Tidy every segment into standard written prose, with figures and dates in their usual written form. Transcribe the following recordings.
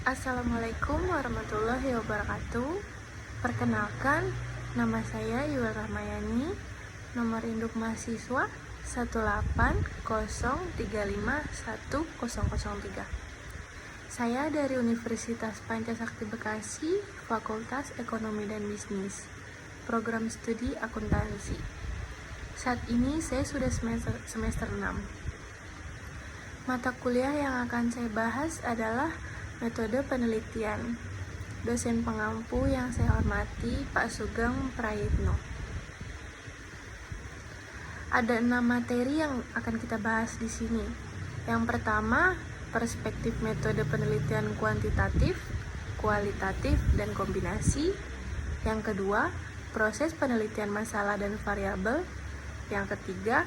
Assalamualaikum warahmatullahi wabarakatuh. Perkenalkan, nama saya Yuel Rahmayani, nomor induk mahasiswa 180351003. Saya dari Universitas Pancasakti Bekasi, Fakultas Ekonomi dan Bisnis, Program Studi Akuntansi. Saat ini saya sudah semester 6. Mata kuliah yang akan saya bahas adalah metode penelitian. Dosen pengampu yang saya hormati Pak Sugeng Prayitno. Ada 6 materi yang akan kita bahas di sini. Yang pertama, perspektif metode penelitian kuantitatif, kualitatif, dan kombinasi. Yang kedua, proses penelitian masalah dan variabel. Yang ketiga,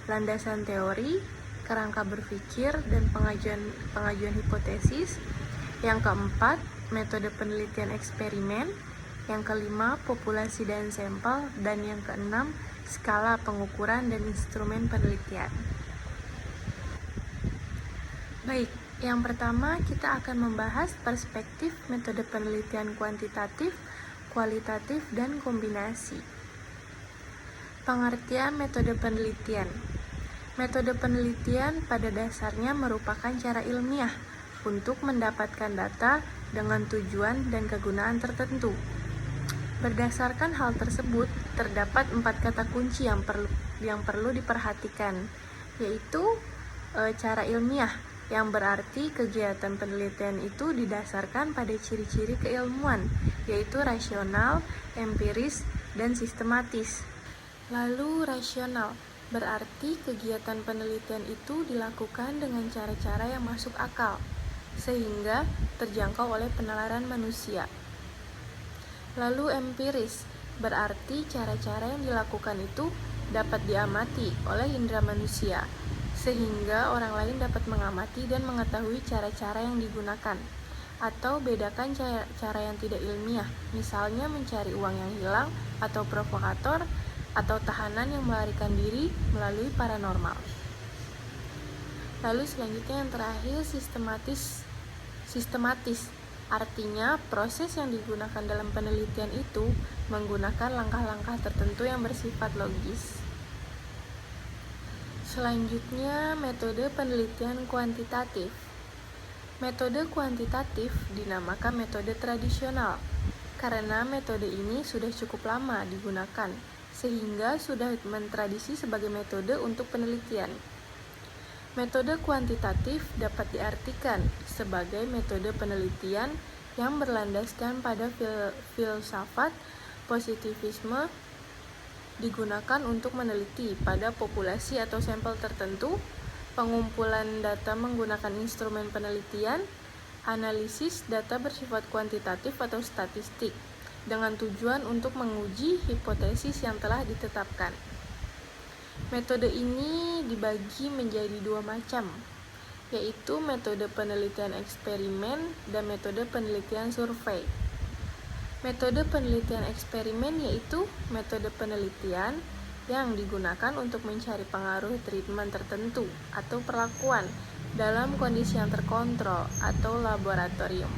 landasan teori, kerangka berpikir, dan pengajuan hipotesis. Yang keempat, metode penelitian eksperimen. Yang kelima, populasi dan sampel. Dan yang keenam, skala pengukuran dan instrumen penelitian. Baik, yang pertama kita akan membahas perspektif metode penelitian kuantitatif, kualitatif, dan kombinasi. Pengertian metode penelitian. Metode penelitian pada dasarnya merupakan cara ilmiah untuk mendapatkan data dengan tujuan dan kegunaan tertentu. Berdasarkan hal tersebut, terdapat 4 kata kunci yang perlu diperhatikan, yaitu cara ilmiah, yang berarti kegiatan penelitian itu didasarkan pada ciri-ciri keilmuan, yaitu rasional, empiris, dan sistematis. Lalu rasional, berarti kegiatan penelitian itu dilakukan dengan cara-cara yang masuk akal, sehingga terjangkau oleh penalaran manusia. Lalu empiris, berarti cara-cara yang dilakukan itu dapat diamati oleh indera manusia, sehingga orang lain dapat mengamati dan mengetahui cara-cara yang digunakan. Atau bedakan cara yang tidak ilmiah, misalnya mencari uang yang hilang, atau provokator, atau tahanan yang melarikan diri melalui paranormal. Lalu selanjutnya yang terakhir, sistematis. Artinya proses yang digunakan dalam penelitian itu menggunakan langkah-langkah tertentu yang bersifat logis. Selanjutnya, metode penelitian kuantitatif. Metode kuantitatif dinamakan metode tradisional karena metode ini sudah cukup lama digunakan, sehingga sudah mentradisi sebagai metode untuk penelitian. Metode kuantitatif dapat diartikan sebagai metode penelitian yang berlandaskan pada filsafat positivisme, digunakan untuk meneliti pada populasi atau sampel tertentu, pengumpulan data menggunakan instrumen penelitian, analisis data bersifat kuantitatif atau statistik, dengan tujuan untuk menguji hipotesis yang telah ditetapkan. Metode ini dibagi menjadi 2 macam, yaitu metode penelitian eksperimen dan metode penelitian survei. Metode penelitian eksperimen yaitu metode penelitian yang digunakan untuk mencari pengaruh treatment tertentu atau perlakuan dalam kondisi yang terkontrol atau laboratorium.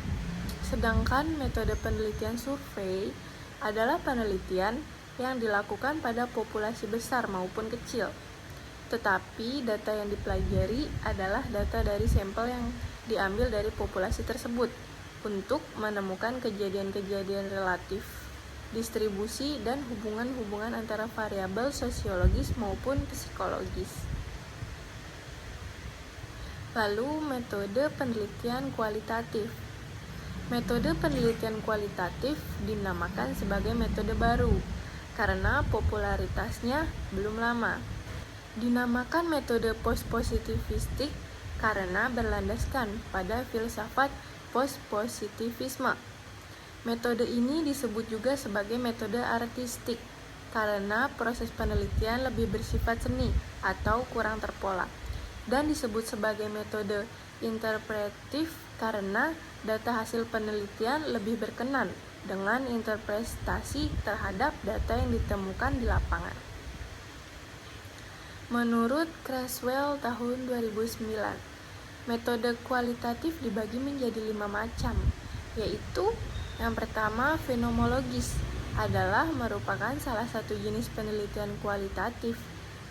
Sedangkan metode penelitian survei adalah penelitian yang dilakukan pada populasi besar maupun kecil. Tetapi data yang dipelajari adalah data dari sampel yang diambil dari populasi tersebut untuk menemukan kejadian-kejadian relatif, distribusi, dan hubungan-hubungan antara variabel sosiologis maupun psikologis. Lalu metode penelitian kualitatif. Metode penelitian kualitatif dinamakan sebagai metode baru karena popularitasnya belum lama. Dinamakan metode post-positivistik karena berlandaskan pada filsafat post-positivisme. Metode ini disebut juga sebagai metode artistik karena proses penelitian lebih bersifat seni atau kurang terpola, dan disebut sebagai metode interpretatif karena data hasil penelitian lebih berkenan dengan interpretasi terhadap data yang ditemukan di lapangan. Menurut Creswell tahun 2009, Metode kualitatif dibagi menjadi 5 macam, yaitu yang pertama fenomenologis adalah merupakan salah satu jenis penelitian kualitatif,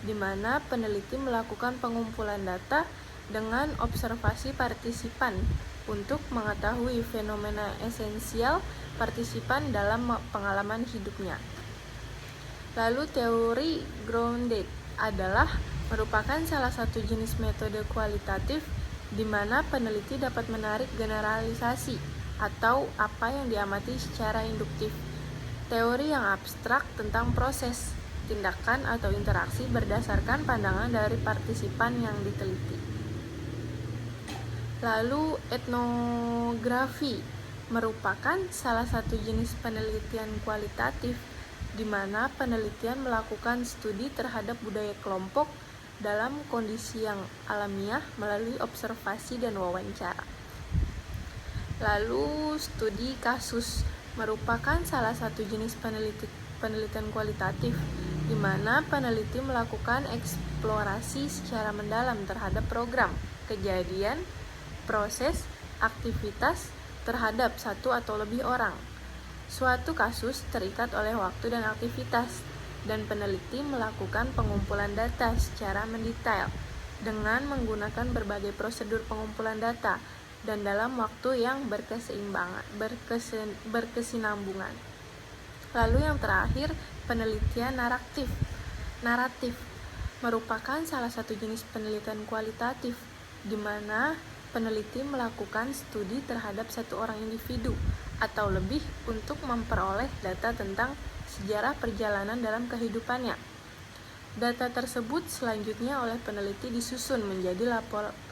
di mana peneliti melakukan pengumpulan data dengan observasi partisipan untuk mengetahui fenomena esensial partisipan dalam pengalaman hidupnya. Lalu teori grounded adalah merupakan salah satu jenis metode kualitatif di mana peneliti dapat menarik generalisasi atau apa yang diamati secara induktif. Teori yang abstrak tentang proses, tindakan atau interaksi berdasarkan pandangan dari partisipan yang diteliti. Lalu etnografi merupakan salah satu jenis penelitian kualitatif di mana penelitian melakukan studi terhadap budaya kelompok dalam kondisi yang alamiah melalui observasi dan wawancara. Lalu studi kasus merupakan salah satu jenis penelitian kualitatif di mana peneliti melakukan eksplorasi secara mendalam terhadap program, kejadian, proses, aktivitas terhadap satu atau lebih orang. Suatu kasus terikat oleh waktu dan aktivitas, dan peneliti melakukan pengumpulan data secara mendetail dengan menggunakan berbagai prosedur pengumpulan data dan dalam waktu yang berkesinambungan. Lalu yang terakhir, penelitian naratif merupakan salah satu jenis penelitian kualitatif di mana peneliti melakukan studi terhadap satu orang individu atau lebih untuk memperoleh data tentang sejarah perjalanan dalam kehidupannya. Data tersebut selanjutnya oleh peneliti disusun menjadi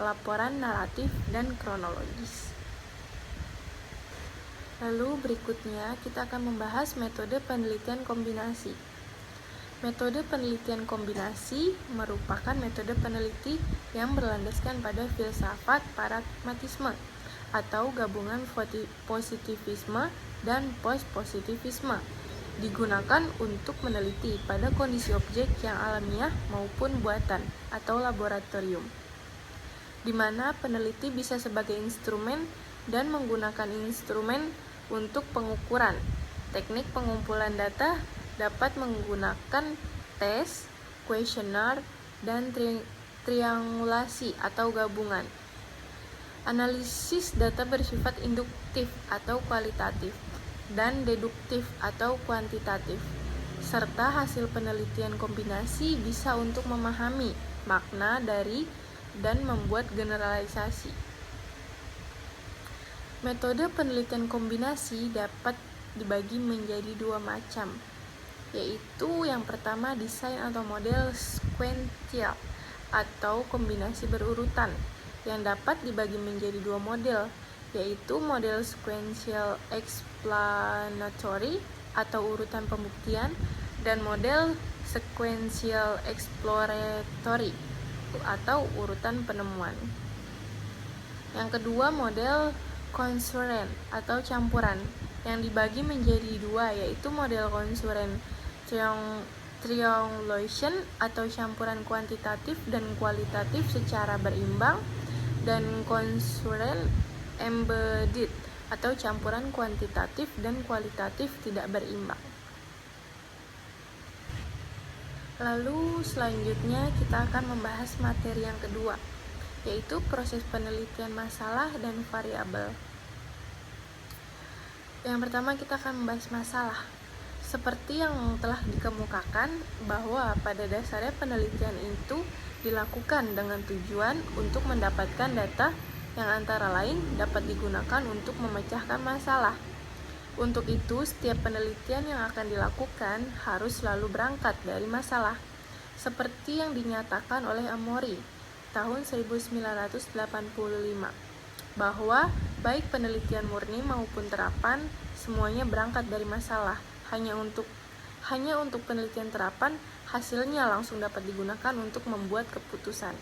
laporan naratif dan kronologis. Lalu berikutnya kita akan membahas metode penelitian kombinasi. Metode penelitian kombinasi merupakan metode peneliti yang berlandaskan pada filsafat pragmatisme atau gabungan positivisme dan post-positivisme, digunakan untuk meneliti pada kondisi objek yang alamiah maupun buatan atau laboratorium, di mana peneliti bisa sebagai instrumen dan menggunakan instrumen untuk pengukuran. Teknik pengumpulan data dapat menggunakan tes, kuesioner, dan triangulasi atau gabungan. Analisis data bersifat induktif atau kualitatif dan deduktif atau kuantitatif, serta hasil penelitian kombinasi bisa untuk memahami makna dari dan membuat generalisasi. Metode penelitian kombinasi dapat dibagi menjadi 2 macam, yaitu yang pertama desain atau model sequential atau kombinasi berurutan, yang dapat dibagi menjadi 2 model, yaitu model sequential explanatory atau urutan pembuktian dan model sequential exploratory atau urutan penemuan. Yang kedua model concurrent atau campuran yang dibagi menjadi 2, yaitu model concurrent triangulation atau campuran kuantitatif dan kualitatif secara berimbang, dan concurrent embedded atau campuran kuantitatif dan kualitatif tidak berimbang. Lalu selanjutnya kita akan membahas materi yang kedua, yaitu proses penelitian masalah dan variabel. Yang pertama kita akan membahas masalah. Seperti yang telah dikemukakan bahwa pada dasarnya penelitian itu dilakukan dengan tujuan untuk mendapatkan data yang antara lain dapat digunakan untuk memecahkan masalah. Untuk itu, setiap penelitian yang akan dilakukan harus selalu berangkat dari masalah, seperti yang dinyatakan oleh Amory tahun 1985, bahwa baik penelitian murni maupun terapan semuanya berangkat dari masalah. Hanya untuk penelitian terapan, hasilnya langsung dapat digunakan untuk membuat keputusan.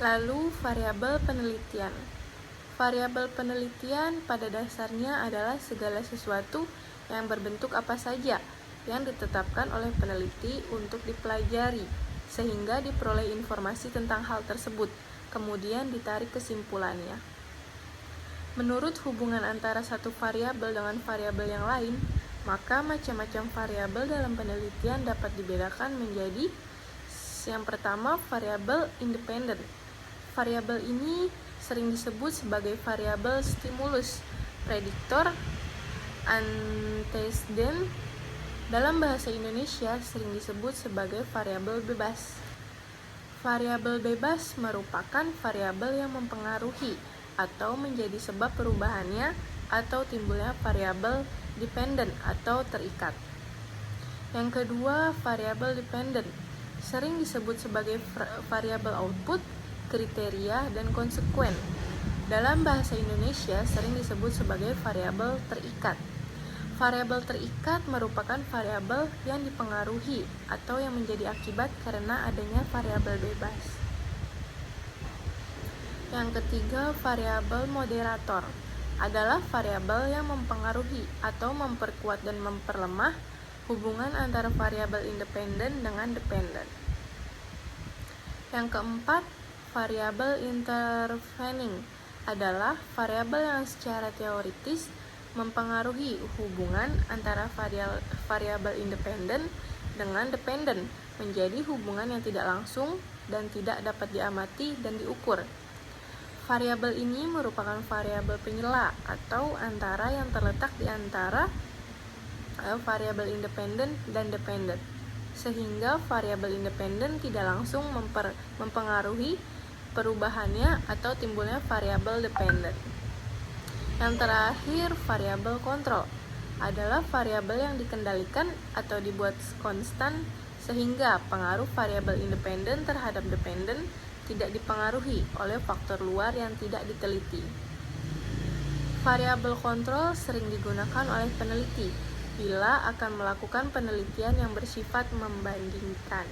Lalu, variabel penelitian. Variabel penelitian pada dasarnya adalah segala sesuatu yang berbentuk apa saja yang ditetapkan oleh peneliti untuk dipelajari, sehingga diperoleh informasi tentang hal tersebut, kemudian ditarik kesimpulannya. Menurut hubungan antara satu variabel dengan variabel yang lain, maka macam-macam variabel dalam penelitian dapat dibedakan menjadi yang pertama, variabel independen. Variabel ini sering disebut sebagai variabel stimulus, prediktor, antecedent. Dalam bahasa Indonesia sering disebut sebagai variabel bebas. Variabel bebas merupakan variabel yang mempengaruhi atau menjadi sebab perubahannya atau timbulnya variabel dependen atau terikat. Yang kedua, variabel dependen sering disebut sebagai variabel output, kriteria, dan konsekuen. Dalam bahasa Indonesia sering disebut sebagai variabel terikat. Variabel terikat merupakan variabel yang dipengaruhi atau yang menjadi akibat karena adanya variabel bebas. Yang ketiga, variabel moderator adalah variabel yang mempengaruhi atau memperkuat dan memperlemah hubungan antara variabel independen dengan dependen. Yang keempat, variabel intervening adalah variabel yang secara teoritis mempengaruhi hubungan antara variabel independen dengan dependen menjadi hubungan yang tidak langsung dan tidak dapat diamati dan diukur. Variabel ini merupakan variabel penyela atau antara yang terletak di antara variabel independen dan dependen, sehingga variabel independen tidak langsung mempengaruhi perubahannya atau timbulnya variabel dependen. Yang terakhir, variabel kontrol adalah variabel yang dikendalikan atau dibuat konstan sehingga pengaruh variabel independen terhadap dependen tidak dipengaruhi oleh faktor luar yang tidak diteliti. Variabel kontrol sering digunakan oleh peneliti bila akan melakukan penelitian yang bersifat membandingkan.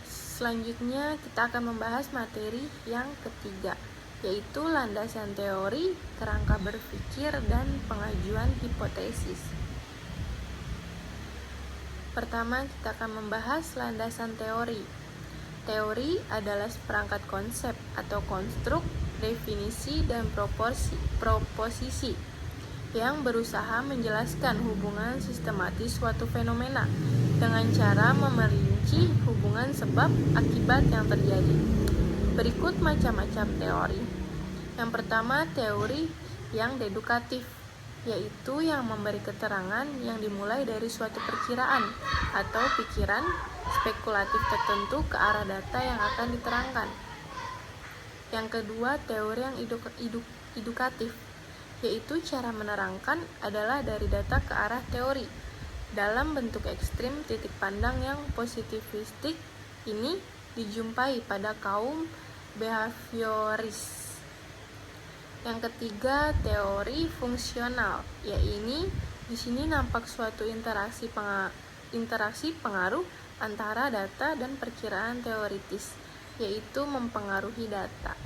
Selanjutnya kita akan membahas materi yang ketiga, yaitu landasan teori, kerangka berpikir, dan pengajuan hipotesis. Pertama, kita akan membahas landasan teori. Teori adalah seperangkat konsep atau konstruk, definisi, dan proposisi yang berusaha menjelaskan hubungan sistematis suatu fenomena dengan cara memerinci hubungan sebab akibat yang terjadi. Berikut macam-macam teori. Yang pertama, teori yang dedukatif, yaitu yang memberi keterangan yang dimulai dari suatu perkiraan atau pikiran spekulatif tertentu ke arah data yang akan diterangkan. Yang kedua, teori yang edukatif, yaitu cara menerangkan adalah dari data ke arah teori dalam bentuk ekstrim. Titik pandang yang positivistik ini dijumpai pada kaum behavioris. Yang ketiga, teori fungsional, yaitu di sini nampak suatu interaksi pengaruh antara data dan perkiraan teoritis, yaitu mempengaruhi data.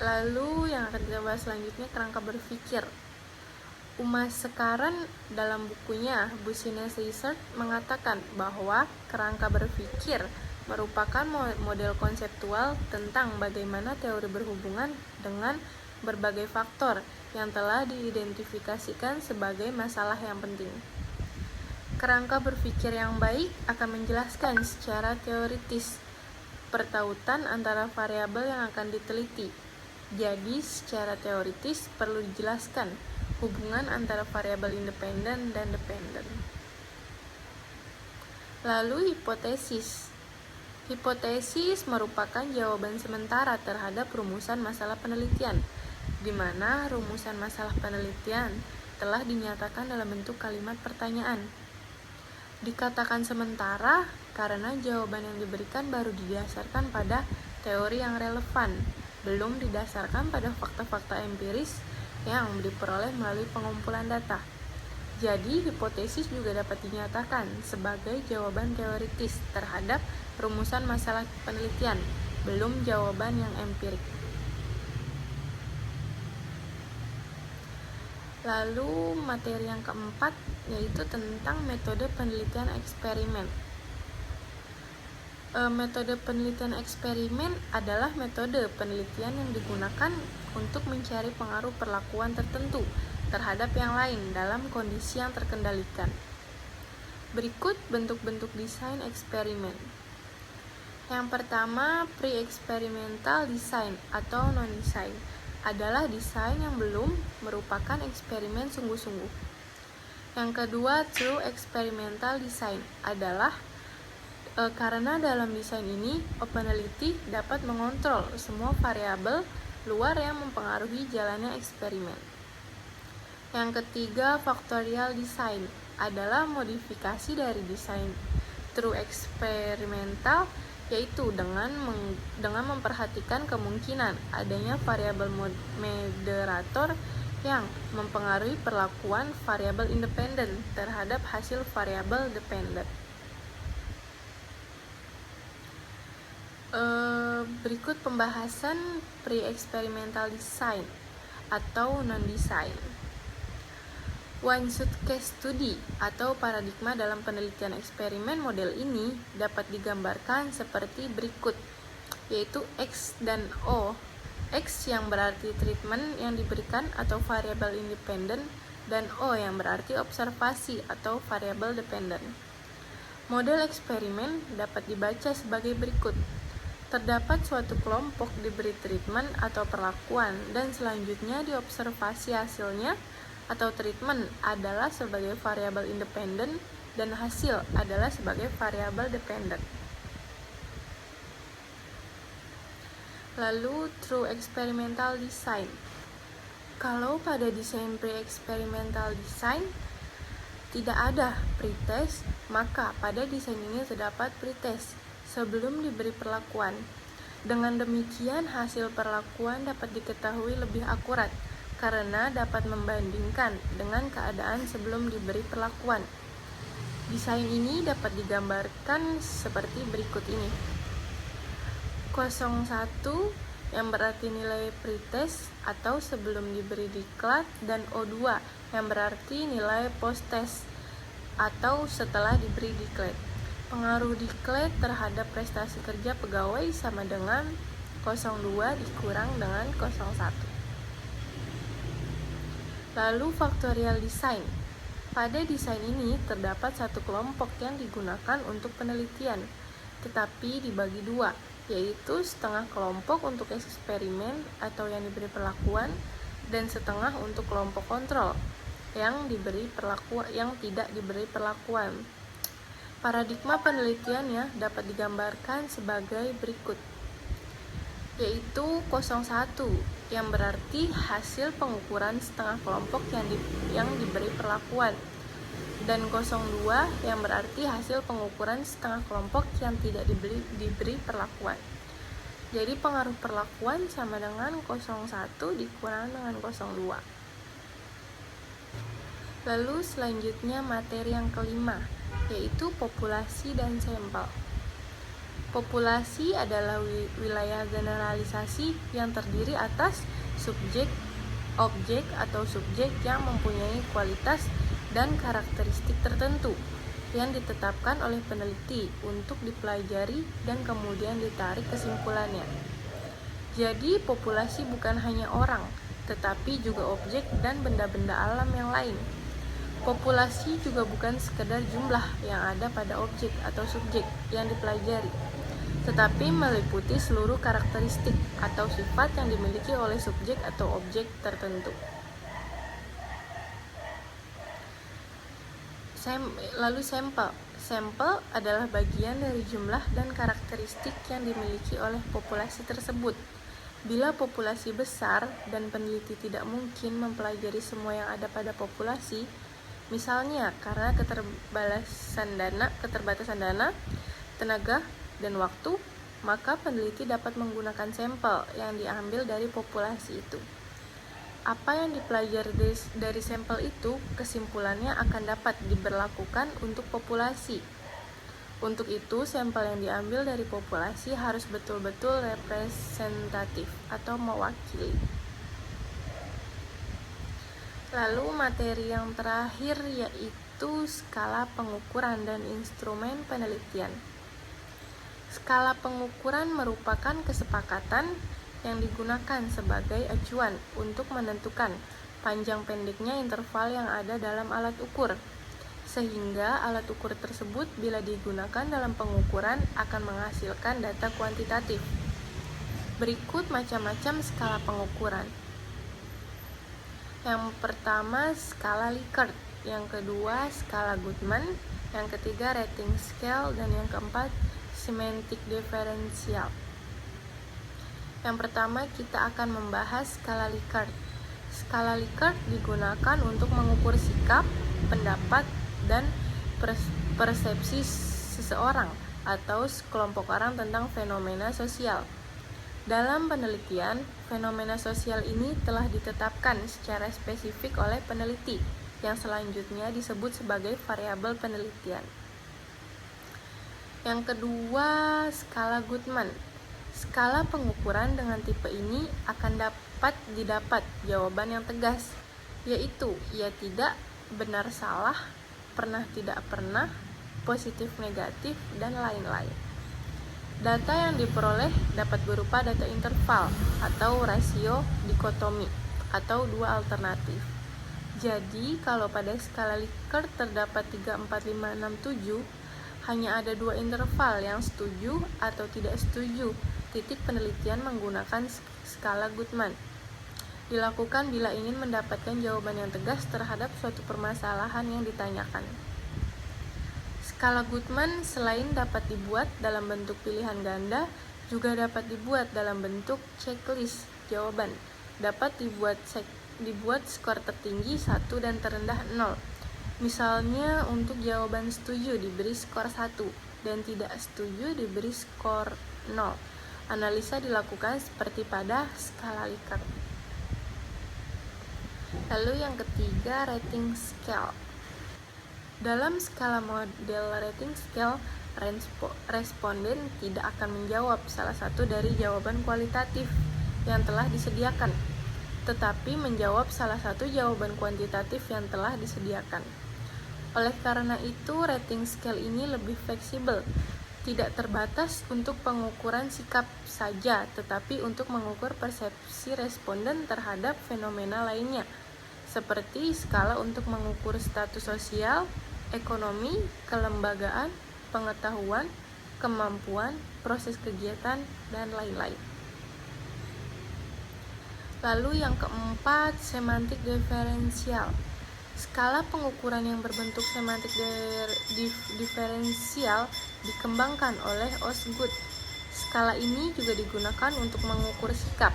Lalu yang akan kita bahas selanjutnya, kerangka berpikir. Umas Sekaran dalam bukunya Business Research mengatakan bahwa kerangka berpikir merupakan model konseptual tentang bagaimana teori berhubungan dengan berbagai faktor yang telah diidentifikasikan sebagai masalah yang penting. Kerangka berpikir yang baik akan menjelaskan secara teoritis pertautan antara variabel yang akan diteliti. Jadi, secara teoritis perlu dijelaskan hubungan antara variabel independen dan dependen. Lalu hipotesis. Hipotesis merupakan jawaban sementara terhadap rumusan masalah penelitian, di mana rumusan masalah penelitian telah dinyatakan dalam bentuk kalimat pertanyaan. Dikatakan sementara karena jawaban yang diberikan baru didasarkan pada teori yang relevan, belum didasarkan pada fakta-fakta empiris yang diperoleh melalui pengumpulan data. Jadi, hipotesis juga dapat dinyatakan sebagai jawaban teoritis terhadap rumusan masalah penelitian, belum jawaban yang empirik. Lalu materi yang keempat yaitu tentang metode penelitian eksperimen. Metode penelitian eksperimen adalah metode penelitian yang digunakan untuk mencari pengaruh perlakuan tertentu terhadap yang lain dalam kondisi yang terkendalikan. Berikut bentuk-bentuk desain eksperimen. Yang pertama, pre-experimental design atau non-design adalah desain yang belum merupakan eksperimen sungguh-sungguh. Yang kedua, true experimental design adalah karena dalam desain ini, peneliti dapat mengontrol semua variabel luar yang mempengaruhi jalannya eksperimen. Yang ketiga, factorial design adalah modifikasi dari desain true eksperimental, yaitu dengan memperhatikan kemungkinan adanya variabel moderator yang mempengaruhi perlakuan variabel independen terhadap hasil variabel dependen. Berikut pembahasan pre-experimental design atau non-design. One-shot case study atau paradigma dalam penelitian eksperimen model ini dapat digambarkan seperti berikut, yaitu X dan O. X yang berarti treatment yang diberikan atau variabel independen, dan O yang berarti observasi atau variabel dependen. Model eksperimen dapat dibaca sebagai berikut. Terdapat suatu kelompok diberi treatment atau perlakuan, dan selanjutnya diobservasi hasilnya atau treatment adalah sebagai variabel independen dan hasil adalah sebagai variabel dependen. Lalu true experimental design. Kalau pada desain pre-experimental design tidak ada pretest, maka pada desain ini terdapat pretest sebelum diberi perlakuan. Dengan demikian, hasil perlakuan dapat diketahui lebih akurat karena dapat membandingkan dengan keadaan sebelum diberi perlakuan. Desain ini dapat digambarkan seperti berikut ini. 01 yang berarti nilai pretest atau sebelum diberi diklat, dan O2 yang berarti nilai post-test atau setelah diberi diklat. Pengaruh diklat terhadap prestasi kerja pegawai sama dengan 02 dikurang dengan 01. Lalu factorial design. Pada desain ini terdapat satu kelompok yang digunakan untuk penelitian, tetapi dibagi dua, yaitu setengah kelompok untuk eksperimen atau yang diberi perlakuan, dan setengah untuk kelompok kontrol yang tidak diberi perlakuan. Paradigma penelitiannya dapat digambarkan sebagai berikut, yaitu 01 yang berarti hasil pengukuran setengah kelompok yang diberi perlakuan, dan 02 yang berarti hasil pengukuran setengah kelompok yang tidak diberi perlakuan. Jadi pengaruh perlakuan sama dengan 01 dikurang dengan 02. Lalu selanjutnya materi yang kelima, yaitu populasi dan sampel. Populasi adalah wilayah generalisasi yang terdiri atas subjek, objek atau subjek yang mempunyai kualitas dan karakteristik tertentu yang ditetapkan oleh peneliti untuk dipelajari dan kemudian ditarik kesimpulannya. Jadi populasi bukan hanya orang, tetapi juga objek dan benda-benda alam yang lain. Populasi juga bukan sekedar jumlah yang ada pada objek atau subjek yang dipelajari, tetapi meliputi seluruh karakteristik atau sifat yang dimiliki oleh subjek atau objek tertentu. Lalu sampel. Sampel adalah bagian dari jumlah dan karakteristik yang dimiliki oleh populasi tersebut. Bila populasi besar dan peneliti tidak mungkin mempelajari semua yang ada pada populasi, misalnya karena keterbatasan dana, tenaga, dan waktu, maka peneliti dapat menggunakan sampel yang diambil dari populasi itu. Apa yang dipelajari dari sampel itu, kesimpulannya akan dapat diberlakukan untuk populasi. Untuk itu, sampel yang diambil dari populasi harus betul-betul representatif atau mewakili. Lalu materi yang terakhir yaitu skala pengukuran dan instrumen penelitian. Skala pengukuran merupakan kesepakatan yang digunakan sebagai acuan untuk menentukan panjang pendeknya interval yang ada dalam alat ukur, sehingga alat ukur tersebut bila digunakan dalam pengukuran akan menghasilkan data kuantitatif. Berikut macam-macam skala pengukuran. Yang pertama skala Likert, yang kedua skala Goodman, yang ketiga rating scale, dan yang keempat semantic differential. Yang pertama kita akan membahas skala Likert. Skala Likert digunakan untuk mengukur sikap, pendapat, dan persepsi seseorang atau sekelompok orang tentang fenomena sosial. Dalam penelitian, fenomena sosial ini telah ditetapkan secara spesifik oleh peneliti, yang selanjutnya disebut sebagai variabel penelitian. Yang kedua, skala Goodman. Skala pengukuran dengan tipe ini akan dapat didapat jawaban yang tegas, yaitu iya tidak, benar salah, pernah tidak pernah, positif negatif, dan lain-lain. Data yang diperoleh dapat berupa data interval atau rasio dikotomi atau dua alternatif. Jadi, kalau pada skala Likert terdapat 3, 4, 5, 6, 7, hanya ada dua interval yang setuju atau tidak setuju. Titik penelitian menggunakan skala Goodman dilakukan bila ingin mendapatkan jawaban yang tegas terhadap suatu permasalahan yang ditanyakan. Skala Goodman selain dapat dibuat dalam bentuk pilihan ganda, juga dapat dibuat dalam bentuk checklist jawaban. Dapat dibuat skor tertinggi 1 dan terendah 0. Misalnya untuk jawaban setuju diberi skor 1 dan tidak setuju diberi skor 0. Analisa dilakukan seperti pada skala Likert. Lalu yang ketiga, rating scale. Dalam skala model rating scale, responden tidak akan menjawab salah satu dari jawaban kualitatif yang telah disediakan, tetapi menjawab salah satu jawaban kuantitatif yang telah disediakan. Oleh karena itu, rating scale ini lebih fleksibel, tidak terbatas untuk pengukuran sikap saja, tetapi untuk mengukur persepsi responden terhadap fenomena lainnya, seperti skala untuk mengukur status sosial, ekonomi, kelembagaan, pengetahuan, kemampuan, proses kegiatan, dan lain-lain. Lalu yang keempat, semantik diferensial. Skala pengukuran yang berbentuk semantik diferensial dikembangkan oleh Osgood. Skala ini juga digunakan untuk mengukur sikap,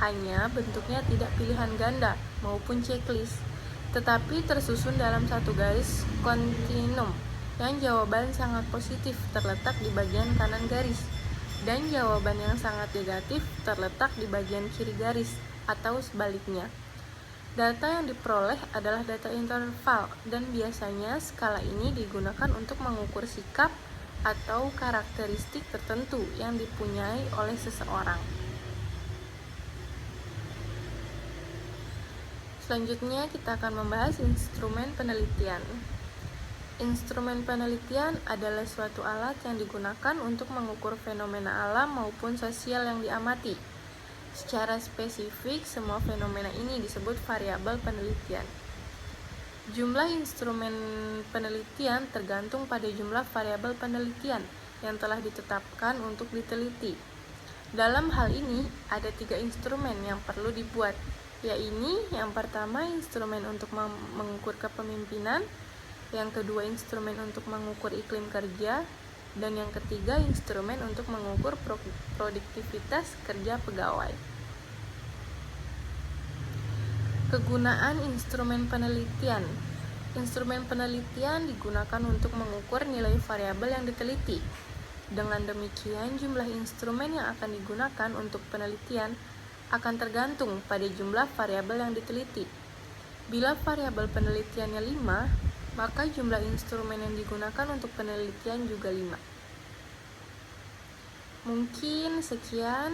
hanya bentuknya tidak pilihan ganda maupun checklist, tetapi tersusun dalam satu garis kontinum, yang jawaban sangat positif terletak di bagian kanan garis, dan jawaban yang sangat negatif terletak di bagian kiri garis, atau sebaliknya. Data yang diperoleh adalah data interval, dan biasanya skala ini digunakan untuk mengukur sikap atau karakteristik tertentu yang dipunyai oleh seseorang. Selanjutnya kita akan membahas instrumen penelitian. Instrumen penelitian adalah suatu alat yang digunakan untuk mengukur fenomena alam maupun sosial yang diamati. Secara spesifik, semua fenomena ini disebut variabel penelitian. Jumlah instrumen penelitian tergantung pada jumlah variabel penelitian yang telah ditetapkan untuk diteliti. Dalam hal ini, ada 3 instrumen yang perlu dibuat, yaitu yang pertama instrumen untuk mengukur kepemimpinan, yang kedua instrumen untuk mengukur iklim kerja, dan yang ketiga instrumen untuk mengukur produktivitas kerja pegawai. Kegunaan instrumen penelitian. Instrumen penelitian digunakan untuk mengukur nilai variabel yang diteliti. Dengan demikian, jumlah instrumen yang akan digunakan untuk penelitian akan tergantung pada jumlah variabel yang diteliti. Bila variabel penelitiannya 5, maka jumlah instrumen yang digunakan untuk penelitian juga 5. Mungkin sekian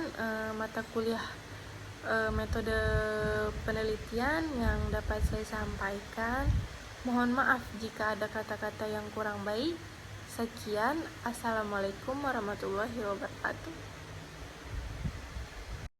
mata kuliah metode penelitian yang dapat saya sampaikan. Mohon maaf jika ada kata-kata yang kurang baik. Sekian, assalamualaikum warahmatullahi wabarakatuh.